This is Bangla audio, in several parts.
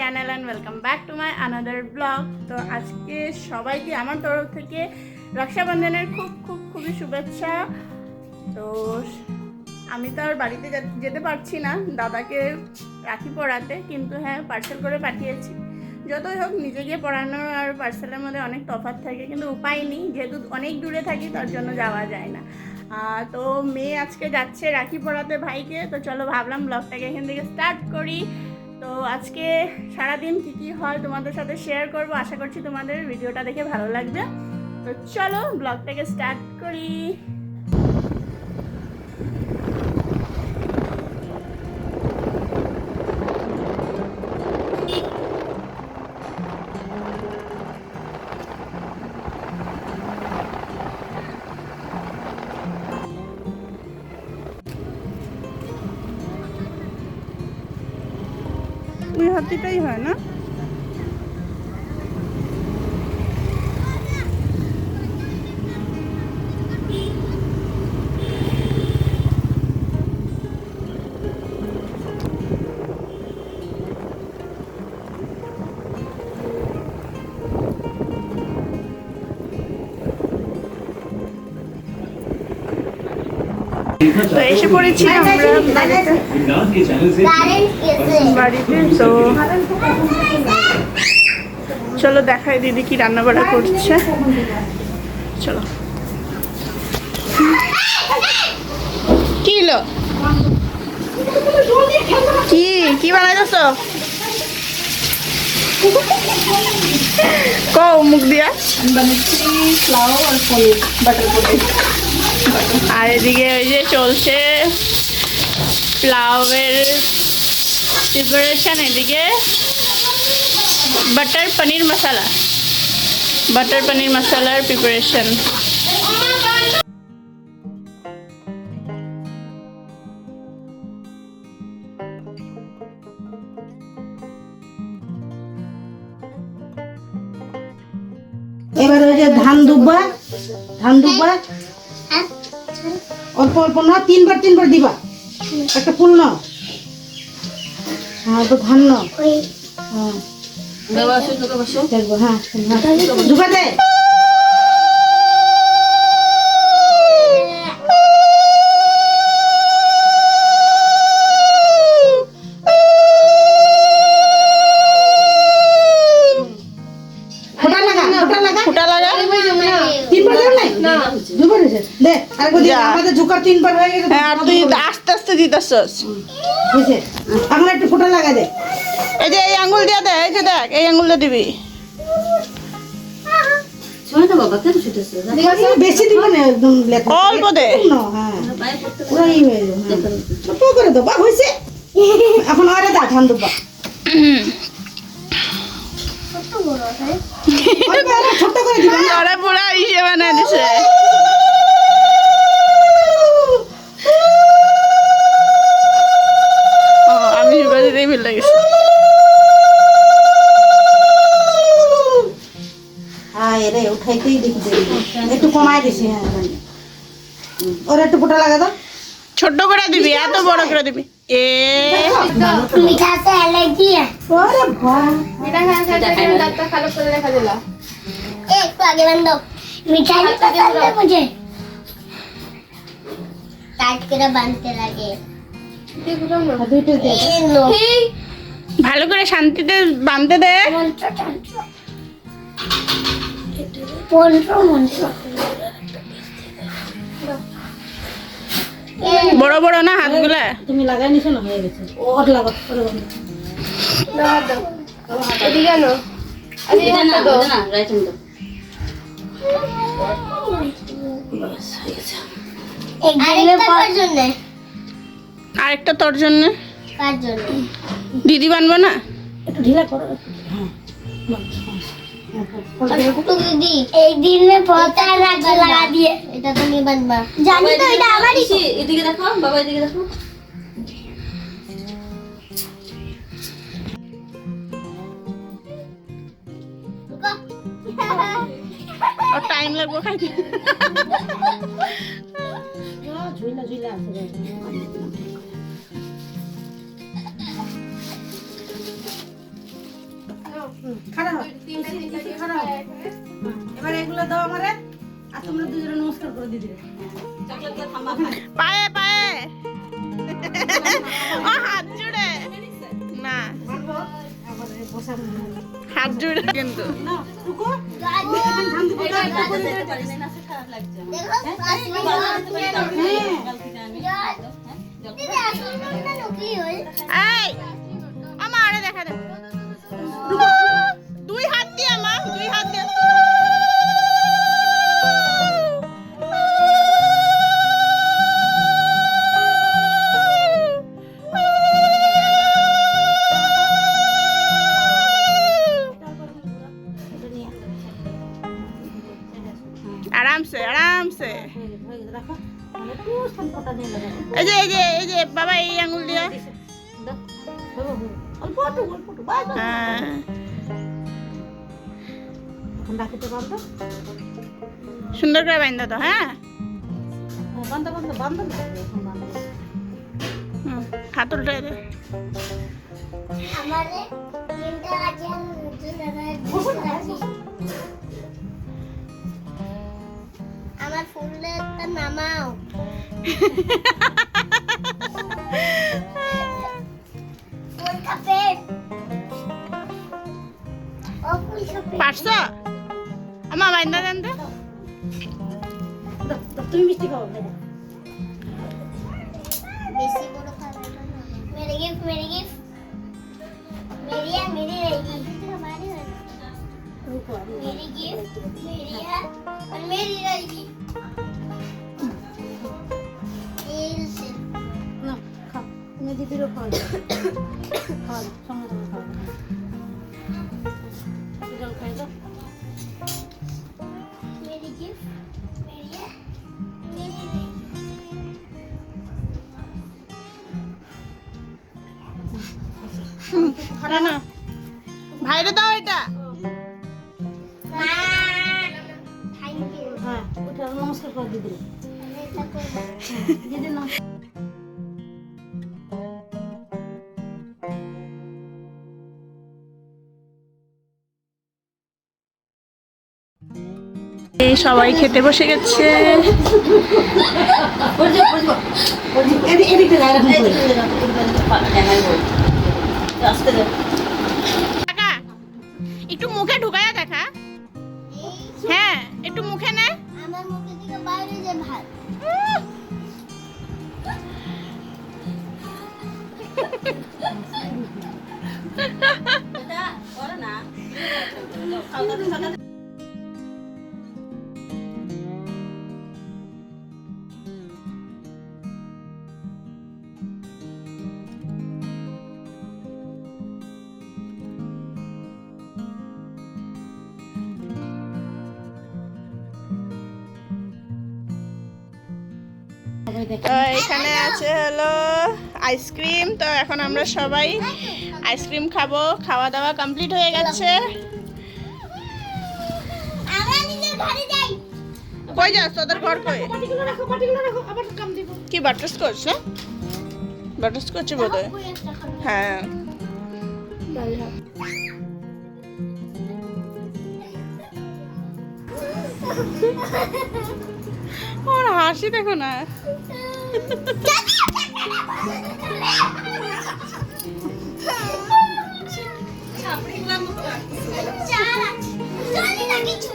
Channel and welcome back to my another blog. তো আজকে সবাইকে আমার তরফ থেকে রক্ষাবন্ধনের খুবই শুভেচ্ছা। তো আমি তো আর বাড়িতে যেতে পারছি না দাদাকে রাখি পরাতে, কিন্তু হ্যাঁ পার্সেল করে পাঠিয়েছি। যতই হোক নিজে গিয়ে পড়ানো আর পার্সেলের মধ্যে অনেক তফাৎ থাকে, কিন্তু উপায় নেই, যেহেতু অনেক দূরে থাকি তার জন্য যাওয়া যায় না। তো মেয়ে আজকে যাচ্ছে রাখি পরাতে ভাইকে, তো চলো ভাবলাম ব্লগটাকে এখান থেকে স্টার্ট করি। তো আজকে সারাদিন কী হয় তোমাদের সাথে শেয়ার করব, আশা করছি তোমাদের ভিডিওটা দেখে ভালো লাগবে। তো চলো ব্লগটাকে স্টার্ট করি। ওই হাতিটাই হয় না? তো এসে পড়েছি আমরা বাড়িতে। তো চলো দেখাই দিদি কি রান্না বাড়া করছে। চলো। কি হলো? কি বানাইতেছ? কও মুখ দিয়া। আর এদিকে ওই যে চলছে প্লাউয়ের প্রিপারেশন, এদিকে বাটার পনির মশলার প্রিপারেশন। এবার ওই যে ধান দুব্বা অল্প অল্প না, তিনবার দিবা। একটা ফুল নাও, হ্যাঁ তো ধান নাও, হ্যাঁ দুবা দে। আস্তে আস্তে দিতেছস, এখন একটু ফোঁটা লাগা দে। এই যে এই আঙ্গুল দিয়ে দে, এই যে দেখ এই আঙ্গুলটা দিবি। বেশি দিব না, একদম অল্প দে। ছোট করে দেবা হয়েছে। এখন আরে দা ধান দুব্বা ছোট করে দিবা। ওরা পুরো ইসে বানায় দিছে। আমি বাড়িতেই ফেলে গেছি। হ্যাঁ রে উঠাইতেই দেখি একটু কমাই দিছি। হ্যাঁ ওরা একটু ফোঁটা লাগা দাও। ছোট করে দিবি, এত বড় করে দিবি। मीठा से एलर्जी है। अरे वाह, मीठा खाने से दांत कालो कर देखा दिला। एक तो आगे बंद दो। मीठा नहीं पसंद है मुझे। काट के ना बांधते लगे। দুইটা দে। ये लो। ভালো করে শান্তিতে বাঁধতে দে। मंत्र বড় বড় না হাতগুলা? তুমি লাগাই নিছো না, হয়ে গেছে। ওর লাগা করে বন্ধ। এদিকে আনো। আরে হাতটা দাও না, রাইট হ্যান্ড দাও। বাস হয়ে গেছে। এক দিনের পর জন্য আরেকটা তোর জন্য। কার জন্য? দিদি বানবো না? একটু ঢিলা করো। হ্যাঁ तो दीदी एक दिन में बहुत सारा लगा दिए। এটা তুমি বানবা জানি তো, এটা আমারই। এদিকে দেখো বাবা, এদিকে দেখো। আর টাইম লাগবে খাইতে। ঝুইলা আছে। খারাপ খারাপ। এবার এগুলো দাও আমারে, আর তোমরা দুজনে নমস্কার করে দিদি। পায়ে পায়ে ও হাত জুড়ে না, হাত জুড়ে কিন্তু না রুকো, এই আমা আরে দেখা দে, দুই হাত দিয়ে আমা, দুই হাত দিয়ে आराम से आराम से। এই যে বাবা এই আঙ্গুল দিয়া হ্যাঁ। সুন্দর করে বাইন্দা তো হ্যাঁ, হাত উল্টে দে। আমার ফুলটা নামাও। ফুল খাবে ও ফুল খাবে পারছ আমা বাইন্দা দেন তো। তুমি মিষ্টি খাও। বেশি বড় খাবে না। মেরে गिफ्ट मेरी है मेरी रहेगी। मेरी गिफ्ट मेरी है और मेरी रहेगी। না খাও, তুমি দিদিরও খাও, খাও সঙ্গে সঙ্গে খাও, জল খাই দাও। मेरी गिफ्ट मेरी है मेरी रहेगी। না না ভাইরে দাও এটা। Thank you. হ্যাঁ ওটা নমস্কার করে দিদি। দিদি না এই সবাই খেতে বসে গেছে। এদিকে গায়ে রাখুন কাকা একটু মুখে ঢুকায়া দেখা, হ্যাঁ একটু মুখে নে। আমার মুখে থেকে বাইরে যে ভাত তো এখানে আছে হলো আইসক্রিম। তো এখন আমরা সবাই আইসক্রিম খাবো, খাওয়া দাওয়া কমপ্লিট হয়ে গেছে। আমরা নিজের ঘরে যাই। কই যাস তোদের ঘর কই? পাটিগুলো রাখো আবার কাম দিব। কি বাটারস্কচ না? বাটারস্কচ বোধহয় ওই একটা খাবো। হ্যাঁ। ওর হাসি দেখো না। চলি না কিছু।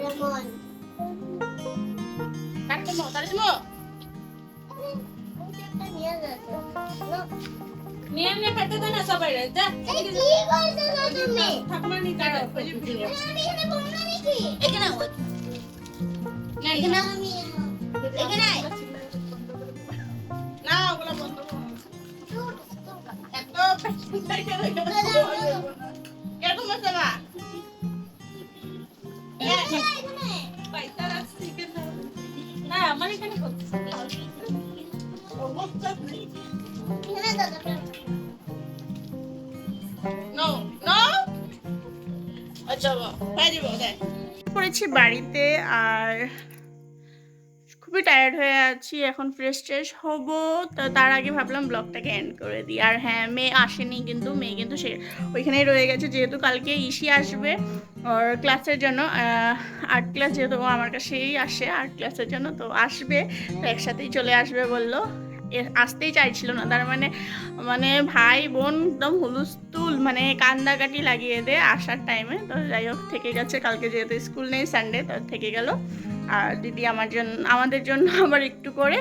ডোরেমন তারিসমো নিয়ে নিয়ে পেতে দেন সবাই যা এই কি করছো তুমি ঠাকুমা নি কাটো আমি এখানে বলনা নাকি এখানে না এখানে আমি এখানে না ওগুলা বন্ধ এত এরকম আছে না না আমার এখানে নো নো আচ্ছা পড়েছি বাড়িতে আর খুবই টায়ার্ড হয়ে আছি এখন ফ্রেশ ট্রেশ হবো তো তার আগে ভাবলাম ব্লগটাকে এন্ড করে দিই আর হ্যাঁ মেয়ে আসেনি কিন্তু মেয়ে কিন্তু সে ওইখানেই রয়ে গেছে যেহেতু কালকে ইসি আসবে ওর ক্লাসের জন্য আর্ট ক্লাস যেহেতু ও আমার কাছেই আসে আর্ট ক্লাসের জন্য তো আসবে তো একসাথেই চলে আসবে বললো আসতেই চাইছিল না তার মানে মানে ভাই বোন একদম হুলুস্থুল মানে কান্দাকাটি লাগিয়ে দেয় আসার টাইমে তো যাই হোক থেকে গেছে কালকে যেহেতু স্কুল নেই সানডে তো থেকে গেল আর দিদি আমাদের জন্য আবার একটু করে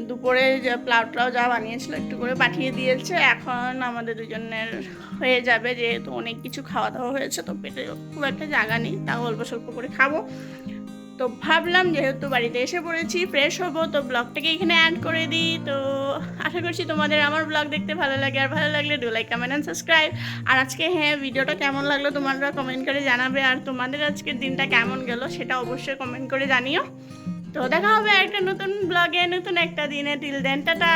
দুপুরে যে প্লাউটাও যা বানিয়েছিল একটু করে পাঠিয়ে দিয়েছে এখন আমাদের দুজনের হয়ে যাবে যেহেতু অনেক কিছু খাওয়া দাওয়া হয়েছে তো পেটে খুব একটা জায়গা নেই তাও অল্প স্বল্প করে খাবো তো ভাবলাম যেহেতু বাড়িতে এসে পড়েছি ফ্রেশ হবো তো ব্লগটাকে এখানে অ্যাড করে দিই তো আশা করছি তোমাদের আমার ব্লগ দেখতে ভালো লাগে আর ভালো লাগলে do like comment and subscribe আর আজকে হ্যাঁ ভিডিওটা কেমন লাগলো তোমরা কমেন্ট করে জানাবে আর তোমাদের আজকের দিনটা কেমন গেল সেটা অবশ্যই কমেন্ট করে জানিও তো দেখা হবে একটা নতুন ব্লগে নতুন একটা দিনে টিল দেন টাটা